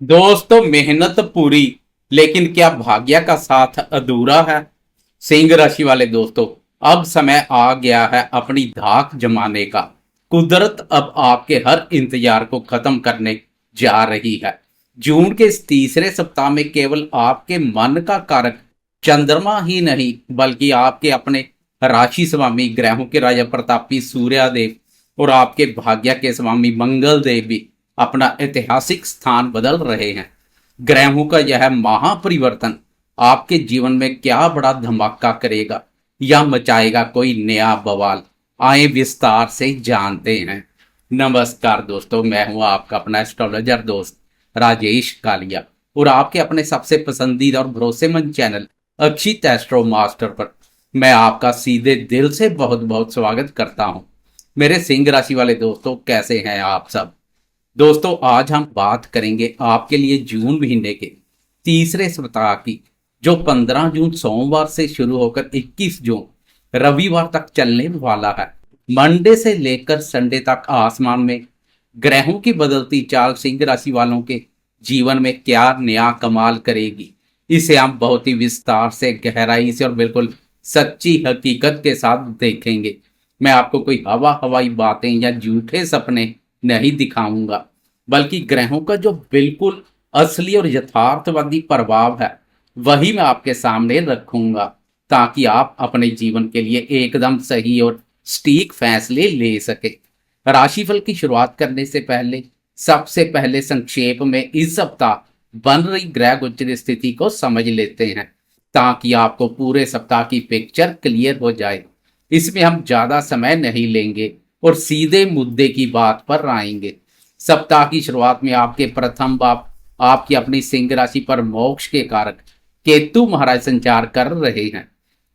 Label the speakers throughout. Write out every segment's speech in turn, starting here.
Speaker 1: दोस्तों, मेहनत पूरी लेकिन क्या भाग्य का साथ अधूरा है। सिंह राशि वाले दोस्तों, अब समय आ गया है अपनी धाक जमाने का। कुदरत अब आपके हर इंतजार को खत्म करने जा रही है। जून के इस तीसरे सप्ताह में केवल आपके मन का कारक चंद्रमा ही नहीं बल्कि आपके अपने राशि स्वामी ग्रहों के राजा प्रतापी सूर्यदेव और आपके भाग्य के स्वामी मंगल देव भी अपना ऐतिहासिक स्थान बदल रहे हैं। ग्रहों का यह महापरिवर्तन आपके जीवन में क्या बड़ा धमाका करेगा या मचाएगा कोई नया बवाल, आए विस्तार से जानते हैं। नमस्कार दोस्तों, मैं हूं आपका अपना एस्ट्रोलॉजर दोस्त राजेश कालिया और आपके अपने सबसे पसंदीदा और भरोसेमंद चैनल अक्षित एस्ट्रो मास्टर पर मैं आपका सीधे दिल से बहुत बहुत स्वागत करता हूं। मेरे सिंह राशि वाले दोस्तों, कैसे हैं आप सब। दोस्तों, आज हम बात करेंगे आपके लिए जून महीने के तीसरे सप्ताह की, जो 15 जून सोमवार से शुरू होकर 21 जून रविवार तक चलने वाला है। मंडे से लेकर संडे तक आसमान में ग्रहों की बदलती चाल सिंह राशि वालों के जीवन में क्या नया कमाल करेगी, इसे हम बहुत ही विस्तार से, गहराई से और बिल्कुल सच्ची हकीकत के साथ देखेंगे। मैं आपको कोई हवा हवाई बातें या झूठे सपने नहीं दिखाऊंगा, बल्कि ग्रहों का जो बिल्कुल असली और यथार्थवादी प्रभाव है वही मैं आपके सामने रखूंगा, ताकि आप अपने जीवन के लिए एकदम सही और सटीक फैसले ले सके। राशिफल की शुरुआत करने से पहले सबसे पहले संक्षेप में इस सप्ताह बन रही ग्रह गोचर स्थिति को समझ लेते हैं, ताकि आपको पूरे सप्ताह की पिक्चर क्लियर हो जाए। इसमें हम ज्यादा समय नहीं लेंगे और सीधे मुद्दे की बात पर आएंगे। सप्ताह की शुरुआत में आपके प्रथम भाव आपकी अपनी सिंह राशि पर मोक्ष के कारक केतु महाराज संचार कर रहे हैं।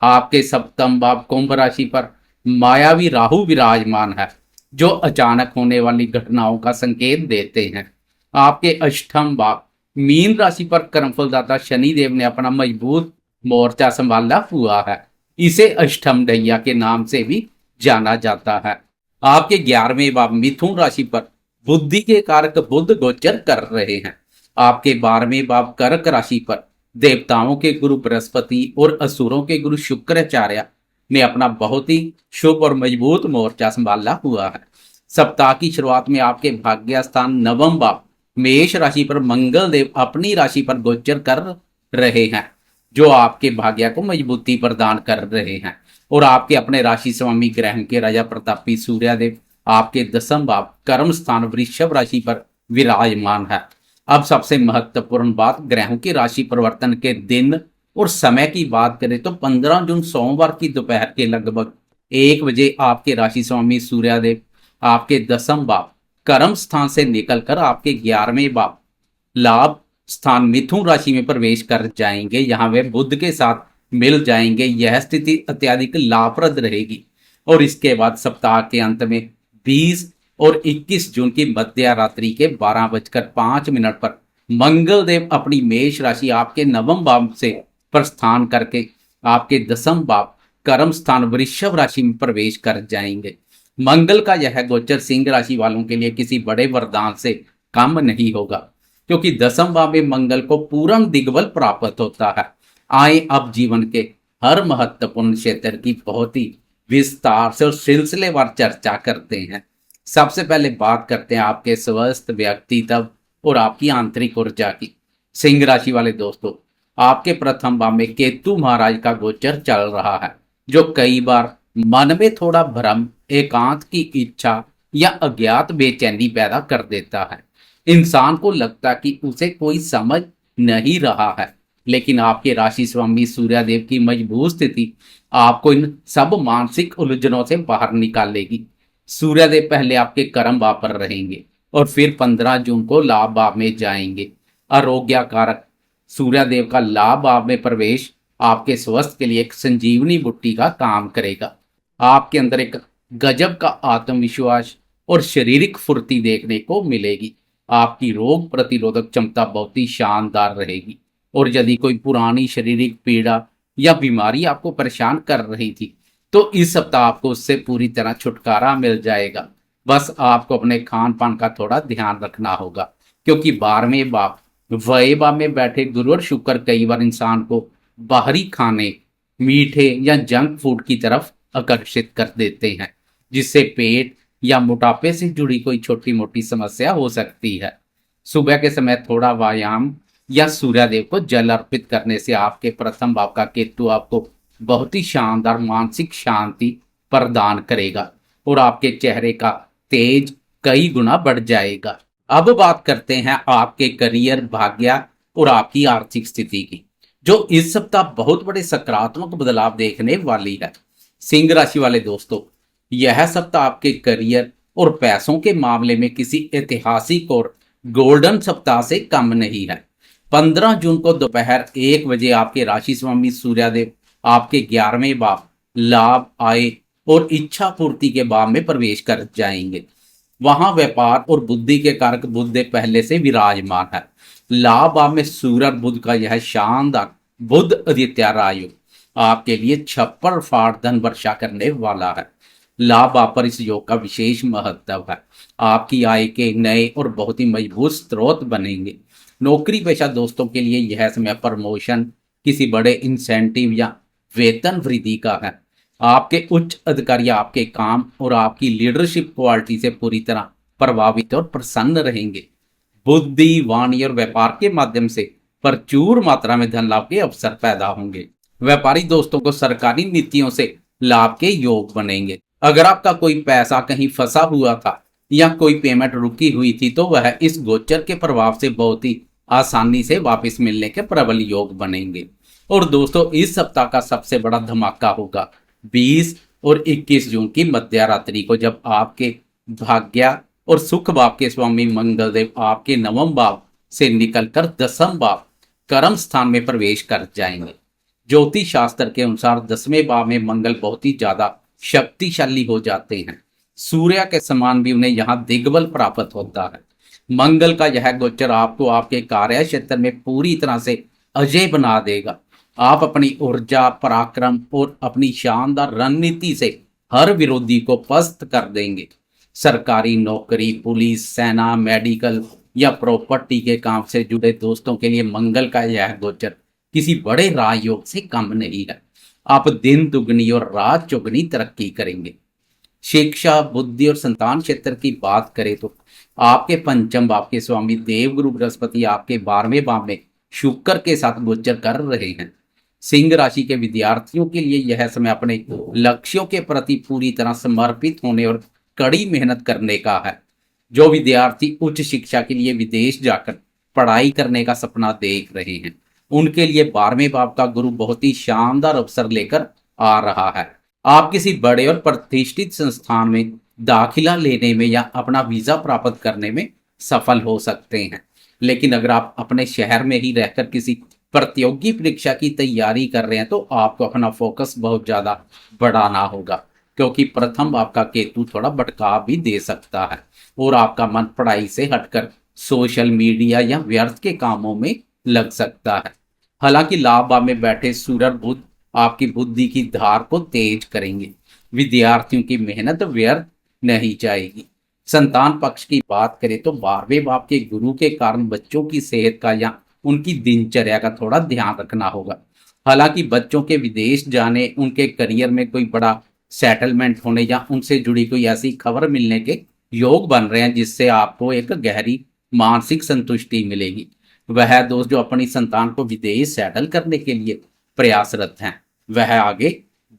Speaker 1: आपके सप्तम भाव कुंभ राशि पर मायावी राहु विराजमान है, जो अचानक होने वाली घटनाओं का संकेत देते हैं। आपके अष्टम भाव मीन राशि पर कर्मफलदाता शनिदेव ने अपना मजबूत मोर्चा संभाला हुआ है। इसे अष्टम ढैया के नाम से भी जाना जाता है। आपके 11वें भाव मिथुन राशि पर बुद्धि के कारक बुध गोचर कर रहे हैं। आपके 12वें भाव कर्क राशि पर देवताओं के गुरु बृहस्पति और असुरों के गुरु शुक्राचार्य ने अपना बहुत ही शुभ और मजबूत मोर्चा संभाला हुआ है। सप्ताह की शुरुआत में आपके भाग्य स्थान नवम भाव मेष राशि पर मंगल देव अपनी राशि पर गोचर कर रहे हैं, जो आपके भाग्य को मजबूती प्रदान कर रहे हैं। और आपके अपने राशि स्वामी ग्रह के राजा प्रतापी सूर्यदेव आपके दसम भाव कर्म स्थान वृषभ राशि पर विराजमान है। अब सबसे महत्वपूर्ण बात, ग्रहों की राशि परिवर्तन के दिन और समय की बात करें तो 15 जून सोमवार की दोपहर के लगभग 1 बजे आपके राशि स्वामी सूर्यदेव आपके दसम भाव कर्म स्थान से निकलकर आपके 11वें भाव लाभ स्थान मिथुन राशि में प्रवेश कर जाएंगे। यहाँ वे बुध के साथ मिल जाएंगे। यह स्थिति अत्यधिक लाभप्रद रहेगी। और इसके बाद सप्ताह के अंत में 20 और 21 जून की मध्य रात्रि के 12:05 पर मंगल देव अपनी मेष राशि आपके नवम भाव से प्रस्थान करके आपके दसम भाव कर्म स्थान वृषभ राशि में प्रवेश कर जाएंगे। मंगल का यह गोचर सिंह राशि वालों के लिए किसी बड़े वरदान से कम नहीं होगा, क्योंकि दसम भाव में मंगल को पूर्ण दिग्बल प्राप्त होता है। आए अब जीवन के हर महत्वपूर्ण क्षेत्र की बहुत ही विस्तार से और सिलसिलेवार चर्चा करते हैं। सबसे पहले बात करते हैं आपके स्वस्थ व्यक्तित्व और आपकी आंतरिक ऊर्जा की। सिंह राशि वाले दोस्तों, आपके प्रथम भाव में केतु महाराज का गोचर चल रहा है, जो कई बार मन में थोड़ा भ्रम, एकांत की इच्छा या अज्ञात बेचैनी पैदा कर देता है। इंसान को लगता कि उसे कोई समझ नहीं रहा है, लेकिन आपके राशि स्वामी सूर्यदेव की मजबूत स्थिति आपको इन सब मानसिक उलझनों से बाहर निकालेगी। सूर्यदेव पहले आपके कर्म भाव पर रहेंगे और फिर 15 जून को लाभ भाव में जाएंगे। आरोग्य कारक सूर्यदेव का लाभ भाव में प्रवेश आपके स्वास्थ्य के लिए एक संजीवनी बुट्टी का काम करेगा। आपके अंदर एक गजब का आत्मविश्वास और शारीरिक फुर्ती देखने को मिलेगी। आपकी रोग प्रतिरोधक क्षमता बहुत ही शानदार रहेगी। और यदि कोई पुरानी शारीरिक पीड़ा या बीमारी आपको परेशान कर रही थी, तो इस सप्ताह आपको उससे पूरी तरह छुटकारा मिल जाएगा। बस आपको अपने खान पान का थोड़ा ध्यान रखना होगा, क्योंकि 12वें भाव वही भाव में बैठे गुरु और शुक्र कई बार इंसान को बाहरी खाने, मीठे या जंक फूड की तरफ आकर्षित कर देते हैं, जिससे पेट या मोटापे से जुड़ी कोई छोटी मोटी समस्या हो सकती है। सुबह के समय थोड़ा व्यायाम या सूर्यदेव को जल अर्पित करने से आपके प्रथम भाव का केतु आपको बहुत ही शानदार मानसिक शांति प्रदान करेगा और आपके चेहरे का तेज कई गुना बढ़ जाएगा। अब बात करते हैं आपके करियर, भाग्य और आपकी आर्थिक स्थिति की, जो इस सप्ताह बहुत बड़े सकारात्मक बदलाव देखने वाली है। सिंह राशि वाले दोस्तों, यह सप्ताह आपके करियर और पैसों के मामले में किसी ऐतिहासिक और गोल्डन सप्ताह से कम नहीं है। 15 जून को दोपहर 1 बजे आपके राशि स्वामी सूर्यदेव आपके 11वें भाव लाभ, आय और इच्छा पूर्ति के भाव में प्रवेश कर जाएंगे। वहां व्यापार और बुद्धि के कारक बुध पहले से विराजमान है। लाभ भाव में सूर्य और बुध का यह शानदार बुध आदित्य राजयोग आपके लिए छप्पर फाड़ धन वर्षा करने वाला है। लाभ भाव पर इस योग का विशेष महत्व है। आपकी आय के नए और बहुत ही मजबूत स्रोत बनेंगे। नौकरी पेशा दोस्तों के लिए यह समय प्रमोशन, किसी बड़े इंसेंटिव या वेतन वृद्धि का है। आपके उच्च अधिकारी आपके काम और आपकी लीडरशिप क्वालिटी से पूरी तरह प्रभावित और प्रसन्न रहेंगे। बुद्धि, वाणी और व्यापार के माध्यम से प्रचुर मात्रा में धन लाभ के अवसर पैदा होंगे। व्यापारी दोस्तों को सरकारी नीतियों से लाभ के योग बनेंगे। अगर आपका कोई पैसा कहीं फंसा हुआ था या कोई पेमेंट रुकी हुई थी तो वह इस गोचर के प्रभाव से बहुत ही आसानी से वापस मिलने के प्रबल योग बनेंगे। और दोस्तों, इस सप्ताह का सबसे बड़ा धमाका होगा 20 और 21 जून की मध्य रात्रि को, जब आपके भाग्य और सुख भाव के स्वामी मंगलदेव आपके 9वें भाव से निकलकर 10वें भाव कर्म स्थान में प्रवेश कर जाएंगे। ज्योतिष शास्त्र के अनुसार 10वें भाव में मंगल बहुत ही ज्यादा शक्तिशाली हो जाते हैं। सूर्य के समान भी उन्हें यहाँ दिग्बल प्राप्त होता है। मंगल का यह गोचर आपको आपके कार्य क्षेत्र में पूरी तरह से अजय बना देगा। आप अपनी ऊर्जा, पराक्रम और अपनी शानदार रणनीति से हर विरोधी को पस्त कर देंगे। सरकारी नौकरी, पुलिस, सेना, मेडिकल या प्रॉपर्टी के काम से जुड़े दोस्तों के लिए मंगल का यह गोचर किसी बड़े राजयोग से कम नहीं है। आप दिन दुगनी और रात चौगनी तरक्की करेंगे। शिक्षा, बुद्धि और संतान क्षेत्र की बात करें तो आपके पंचम भाव के स्वामी देवगुरु बृहस्पति आपके 12वें भाव में शुक्र के साथ गोचर कर रहे हैं। सिंह राशि के विद्यार्थियों के लिए यह समय अपने लक्ष्यों के प्रति पूरी तरह समर्पित होने और कड़ी मेहनत करने का है। जो विद्यार्थी उच्च शिक्षा के लिए विदेश जाकर पढ़ाई करने का सपना देख रहे हैं, उनके लिए 12वें भाव का गुरु बहुत ही शानदार अवसर लेकर आ रहा है। आप किसी बड़े और प्रतिष्ठित संस्थान में दाखिला लेने में या अपना वीजा प्राप्त करने में सफल हो सकते हैं। लेकिन अगर आप अपने शहर में ही रहकर किसी प्रतियोगी परीक्षा की तैयारी कर रहे हैं तो आपको अपना फोकस बहुत ज्यादा बढ़ाना होगा, क्योंकि प्रथम भाव का केतु थोड़ा भटकाव भी दे सकता है और आपका मन पढ़ाई से हटकर सोशल मीडिया या व्यर्थ के कामों में लग सकता है। हालांकि लाभ भाव में बैठे सूर्य और बुध आपकी बुद्धि की धार को तेज करेंगे। विद्यार्थियों की मेहनत व्यर्थ नहीं जाएगी। संतान पक्ष की बात करें तो 12वें भाव के गुरु के कारण बच्चों की सेहत का या उनकी दिनचर्या का थोड़ा ध्यान रखना होगा। हालांकि बच्चों के विदेश जाने, उनके करियर में कोई बड़ा सेटलमेंट होने या उनसे जुड़ी कोई ऐसी खबर मिलने के योग बन रहे हैं जिससे आपको एक गहरी मानसिक संतुष्टि मिलेगी। वह दोस्त जो अपनी संतान को विदेश सेटल करने के लिए प्रयासरत हैं, वह आगे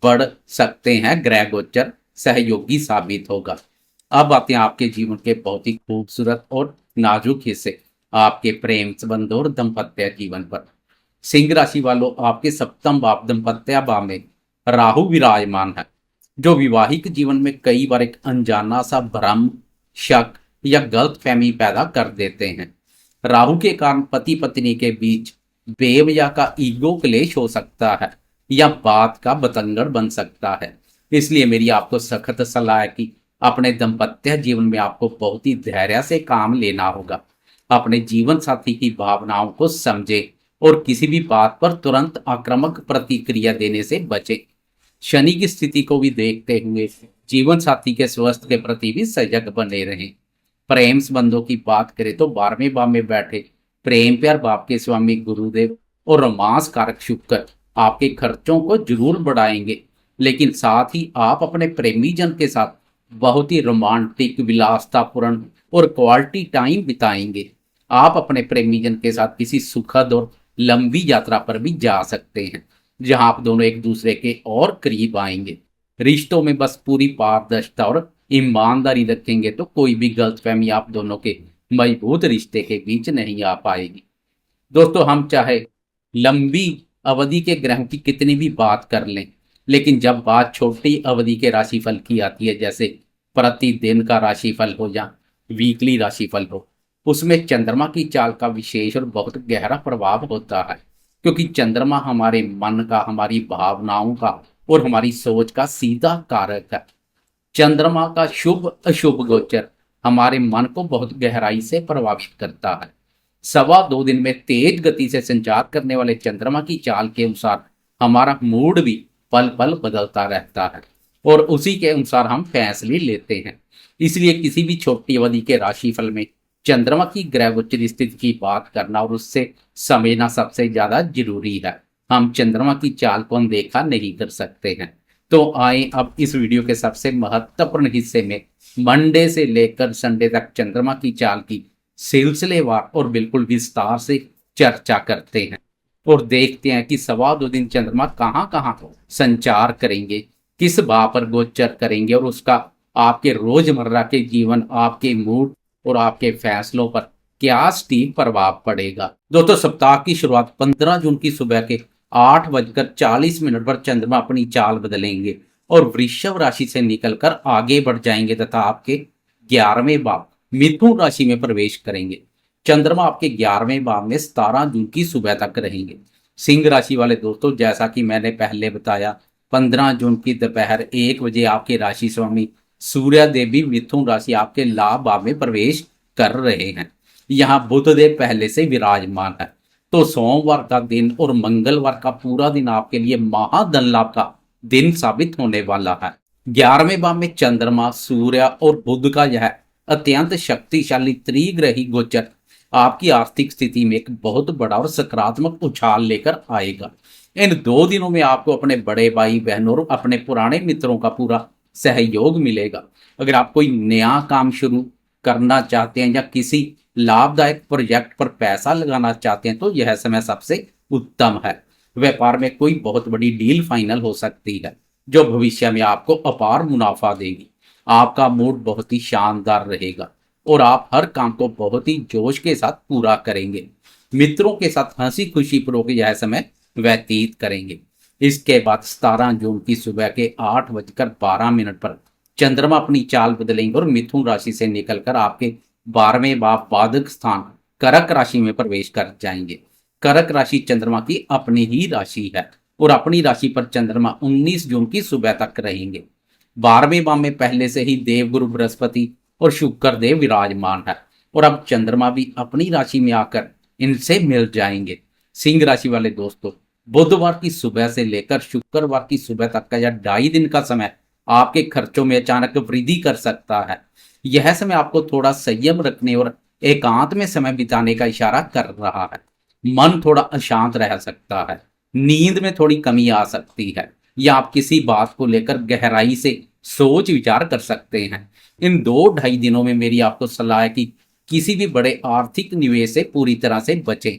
Speaker 1: बढ़ सकते हैं। ग्रह गोचर सहयोगी साबित होगा। अब आते हैं आपके जीवन के बहुत ही खूबसूरत और नाजुक हिस्से, आपके प्रेम संबंध और दाम्पत्य जीवन पर। सिंह राशि वालों, आपके सप्तम भाव दाम्पत्य भाव में राहु विराजमान है, जो विवाहिक जीवन में कई बार एक अनजाना सा भ्रम, शक या गलतफहमी पैदा कर देते हैं। राहु के कारण पति पत्नी के बीच बेवजह का ईगो क्लेश हो सकता है या बात का बतंगड़ बन सकता है। इसलिए मेरी आपको सख्त सलाह है कि अपने दाम्पत्य जीवन में आपको बहुत ही धैर्य से काम लेना होगा। अपने जीवन साथी की भावनाओं को समझे और किसी भी बात पर तुरंत आक्रामक प्रतिक्रिया देने से बचे। शनि की स्थिति को भी देखते हुए जीवन साथी के स्वास्थ्य के प्रति भी सजग बने रहें। प्रेम संबंधों की बात करें तो 12वें भाव में बैठे प्रेम प्यार बाप के स्वामी गुरुदेव और रोमांस कारक शुक्र आपके खर्चों को जरूर बढ़ाएंगे, लेकिन साथ ही आप अपने प्रेमी जन के साथ बहुत ही रोमांटिक, विलासतापूर्ण और क्वालिटी टाइम बिताएंगे। आप अपने प्रेमी जन के साथ किसी सुखद और लंबी यात्रा पर भी जा सकते हैं, जहां आप दोनों एक दूसरे के और करीब आएंगे। रिश्तों में बस पूरी पारदर्शिता और ईमानदारी रखेंगे तो कोई भी गलतफहमी आप दोनों के मजबूत रिश्ते के बीच नहीं आ पाएगी। दोस्तों, हम चाहे लंबी अवधि के ग्रहों की कितनी भी बात कर लें, लेकिन जब बात छोटी अवधि के राशिफल की आती है, जैसे प्रतिदिन का राशिफल हो या वीकली राशिफल हो, उसमें चंद्रमा की चाल का विशेष और बहुत गहरा प्रभाव होता है। क्योंकि चंद्रमा हमारे मन का, हमारी भावनाओं का और हमारी सोच का सीधा कारक है। चंद्रमा का शुभ अशुभ गोचर हमारे मन को बहुत गहराई से प्रभावित करता है। 2.25 दिन में तेज गति से संचार करने वाले चंद्रमा की चाल के अनुसार हमारा मूड भी पल पल बदलता रहता है और उसी के अनुसार हम फैसले लेते हैं। इसलिए किसी भी छोटी अवधि के राशिफल में चंद्रमा की ग्रह गोचर स्थिति की बात करना और उससे समझना सबसे ज्यादा जरूरी है। हम चंद्रमा की चाल को अनदेखा नहीं कर सकते हैं। तो आए अब इस वीडियो के सबसे महत्वपूर्ण हिस्से में मंडे से लेकर संडे तक चंद्रमा की चाल की सिलसिलेवार और बिल्कुल विस्तार से चर्चा करते हैं और देखते हैं कि 2.25 दिन चंद्रमा कहाँ कहाँ संचार करेंगे, किस भाव पर गोचर करेंगे और उसका आपके रोजमर्रा के जीवन, आपके मूड और आपके फैसलों पर क्या स्टीक प्रभाव पड़ेगा। दोस्तों, सप्ताह की शुरुआत 15 जून की सुबह के 8:40 पर चंद्रमा अपनी चाल बदलेंगे और वृषभ राशि से निकलकर आगे बढ़ जाएंगे तथा आपके 11वें भाव मिथुन राशि में प्रवेश करेंगे। चंद्रमा आपके 11वें भाव में 17 जून की सुबह तक रहेंगे। सिंह राशि वाले दोस्तों, जैसा कि मैंने पहले बताया, 15 जून की दोपहर 1 बजे आपके राशि स्वामी सूर्य देव भी मिथुन राशि आपके लाभ भाव में प्रवेश कर रहे हैं। यहाँ बुध देव पहले से विराजमान है, तो सोमवार का दिन और मंगलवार का पूरा दिन आपके लिए महाधन लाभ का दिन साबित होने वाला है। 11वें भाव में चंद्रमा, सूर्य और बुध का यह अत्यंत शक्तिशाली त्रिग्रही गोचर आपकी आर्थिक स्थिति में एक बहुत बड़ा और सकारात्मक उछाल लेकर आएगा। इन 2 दिनों में आपको अपने बड़े भाई बहनों और अपने पुराने मित्रों का पूरा सहयोग मिलेगा। अगर आप कोई नया काम शुरू करना चाहते हैं या किसी लाभदायक प्रोजेक्ट पर पैसा लगाना चाहते हैं तो यह समय सबसे उत्तम है। व्यापार में कोई बहुत बड़ी डील फाइनल हो सकती है जो भविष्य में आपको अपार मुनाफा देगी। आपका मूड बहुत ही शानदार रहेगा और आप हर काम को बहुत ही जोश के साथ पूरा करेंगे। मित्रों के साथ हंसी खुशी पूर्वक यह समय व्यतीत करेंगे। इसके बाद 17 जून की सुबह के 8:12 पर चंद्रमा अपनी चाल बदलेंगे और मिथुन राशि से निकलकर आपके 12वें भाव बाधक स्थान कर्क राशि में प्रवेश कर जाएंगे। कर्क राशि चंद्रमा की अपनी ही राशि है और अपनी राशि पर चंद्रमा 19 जून की सुबह तक रहेंगे। 12वें भाव में पहले से ही देवगुरु बृहस्पति और शुक्र देव विराजमान है और अब चंद्रमा भी अपनी राशि में आकर इनसे मिल जाएंगे। सिंह राशि वाले दोस्तों, बुधवार की सुबह से लेकर शुक्रवार की सुबह तक का यह 2.5 दिन का समय आपके खर्चों में अचानक वृद्धि कर सकता है। यह समय आपको थोड़ा संयम रखने और एकांत में समय बिताने का इशारा कर रहा है। मन थोड़ा अशांत रह सकता है, नींद में थोड़ी कमी आ सकती है या आप किसी बात को लेकर गहराई से सोच विचार कर सकते हैं। इन 2-2.5 दिनों में मेरी आपको सलाह है कि किसी भी बड़े आर्थिक निवेश से पूरी तरह से बचें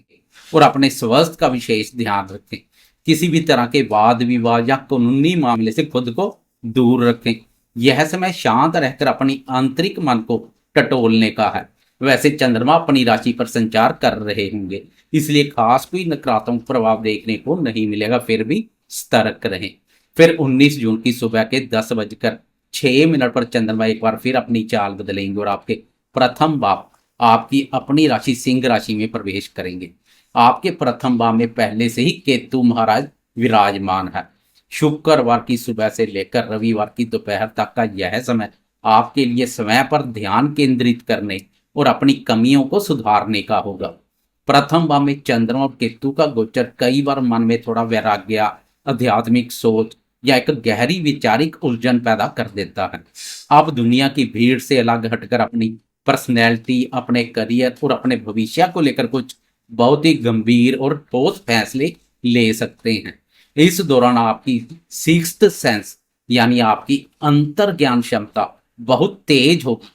Speaker 1: और अपने स्वास्थ्य का विशेष ध्यान रखें। किसी भी तरह के वाद विवाद या कानूनी मामले से खुद को दूर रखें। यह समय शांत रहकर अपनी आंतरिक मन को टटोलने का है। वैसे चंद्रमा अपनी राशि पर संचार कर रहे होंगे, इसलिए खास कोई नकारात्मक प्रभाव देखने को नहीं मिलेगा, फिर भी सतर्क रहें। फिर 19 जून की सुबह के 10:06 पर चंद्रमा एक बार फिर अपनी चाल बदलेंगे और आपके प्रथम भाव आपकी अपनी राशि सिंह राशि में प्रवेश करेंगे। आपके प्रथम भाव में पहले से ही केतु महाराज विराजमान है। शुक्रवार की सुबह से लेकर रविवार की दोपहर तक का यह समय आपके लिए समय पर ध्यान केंद्रित करने और अपनी कमियों को सुधारने का होगा। प्रथम भाव में चंद्रमा और केतु का गोचर कई बार मन में थोड़ा वैराग्य, आध्यात्मिक सोच या एक गहरी वैचारिक उलझन पैदा कर देता है। आप दुनिया की भीड़ से अलग हटकर अपनी पर्सनैलिटी, अपने करियर और अपने भविष्य को लेकर कुछ बहुत ही गंभीर और ठोस फैसले ले सकते हैं। इस दौरान आपकी सिक्स्थ सेंस यानी आपकी अंतर्ज्ञान क्षमता बहुत तेज होगी।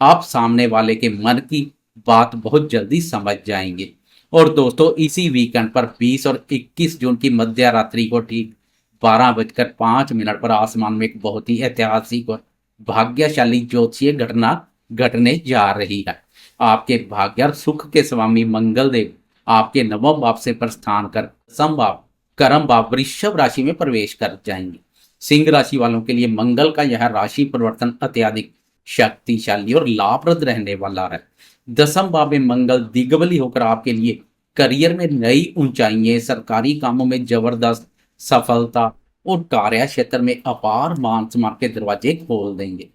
Speaker 1: आप सामने वाले के मन की बात बहुत जल्दी समझ जाएंगे। और दोस्तों, इसी वीकेंड पर 20 और 21 जून की मध्य रात्रि को ठीक 12:05 पर आसमान में एक बहुत ही ऐतिहासिक और भाग्यशाली ज्योतिषीय घटना घटने जा रही है। आपके भाग्य और सुख के स्वामी मंगल देव आपके नवम भाव से प्रस्थान कर दसम भाव कर्म भाव वृषभ राशि में प्रवेश कर जाएंगे। सिंह राशि वालों के लिए मंगल का यह राशि परिवर्तन अत्यधिक शक्तिशाली और लाभप्रद रहने वाला है। दसम भाव में मंगल दिग्बली होकर आपके लिए करियर में नई ऊंचाइयां, सरकारी कामों में जबरदस्त सफलता और कार्य क्षेत्र में अपार मान सम्मान के दरवाजे खोल देंगे।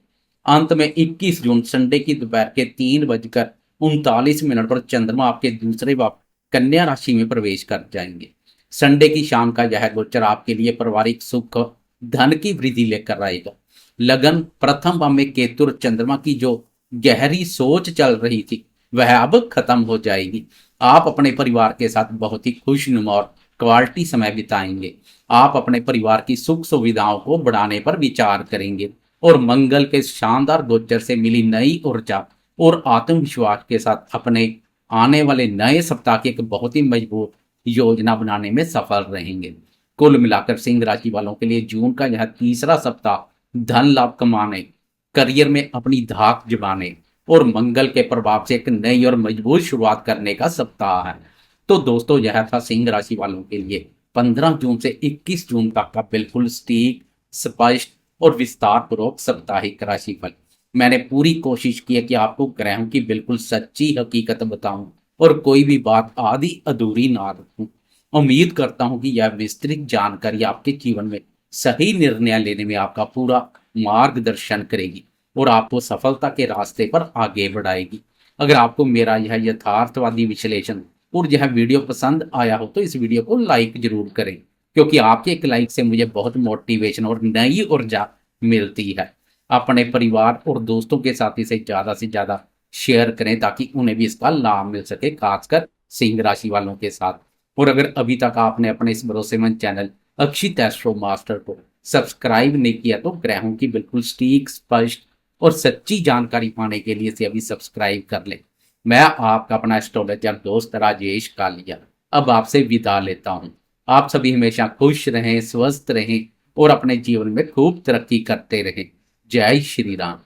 Speaker 1: अंत में 21 जून संडे की दोपहर के 3:39 पर चंद्रमा आपके दूसरे भाव कन्या राशि में प्रवेश कर जाएंगे। संडे की शाम का यह गोचर आपके लिए पारिवारिक सुख, धन की वृद्धि लेकर आएगा। लगन प्रथम भाव में केतु और चंद्रमा की जो गहरी सोच चल रही थी वह अब खत्म हो जाएगी। आप अपने परिवार के साथ बहुत ही खुशनुमा और क्वालिटी समय बिताएंगे। आप अपने परिवार की सुख सुविधाओं को बढ़ाने पर विचार करेंगे और मंगल के शानदार गोचर से मिली नई ऊर्जा और आत्मविश्वास के साथ अपने आने वाले नए सप्ताह की एक बहुत ही मजबूत योजना बनाने में सफल रहेंगे। कुल मिलाकर सिंह राशि वालों के लिए जून का यह तीसरा सप्ताह धन लाभ कमाने, करियर में अपनी धाक जमाने और मंगल के प्रभाव से एक नई और मजबूत शुरुआत करने का सप्ताह है। तो दोस्तों, यह था सिंह राशि वालों के लिए 15 जून से 21 जून तक का बिल्कुल सटीक, स्पष्ट और विस्तार पूर्वक साप्ताहिक राशिफल। मैंने पूरी कोशिश की है कि आपको ग्रहों की बिल्कुल सच्ची हकीकत बताऊं और कोई भी बात आधी अधूरी ना रखूं। उम्मीद करता हूं कि यह विस्तृत जानकारी आपके जीवन में सही निर्णय लेने में आपका पूरा मार्गदर्शन करेगी और आपको सफलता के रास्ते पर आगे बढ़ाएगी। अगर आपको मेरा यह यथार्थवादी विश्लेषण और यह वीडियो पसंद आया हो तो इस वीडियो को लाइक जरूर करें, क्योंकि आपके एक लाइक से मुझे बहुत मोटिवेशन और नई ऊर्जा मिलती है। अपने परिवार और दोस्तों के साथ इसे ज़्यादा से ज़्यादा शेयर करें ताकि उन्हें भी इसका लाभ मिल सके, खासकर सिंह राशि वालों के साथ। और अगर अभी तक आपने अपने इस भरोसेमंद चैनल अक्षित एस्ट्रो मास्टर को सब्सक्राइब नहीं किया तो ग्रहों की बिल्कुल सटीक, स्पष्ट और सच्ची जानकारी पाने के लिए इसे अभी सब्सक्राइब कर लें। मैं आपका अपना एस्ट्रोलॉजर दोस्त राजेश कालिया अब आपसे विदा लेता हूं। आप सभी हमेशा खुश रहें, स्वस्थ रहें और अपने जीवन में खूब तरक्की करते रहें। जय श्री राम।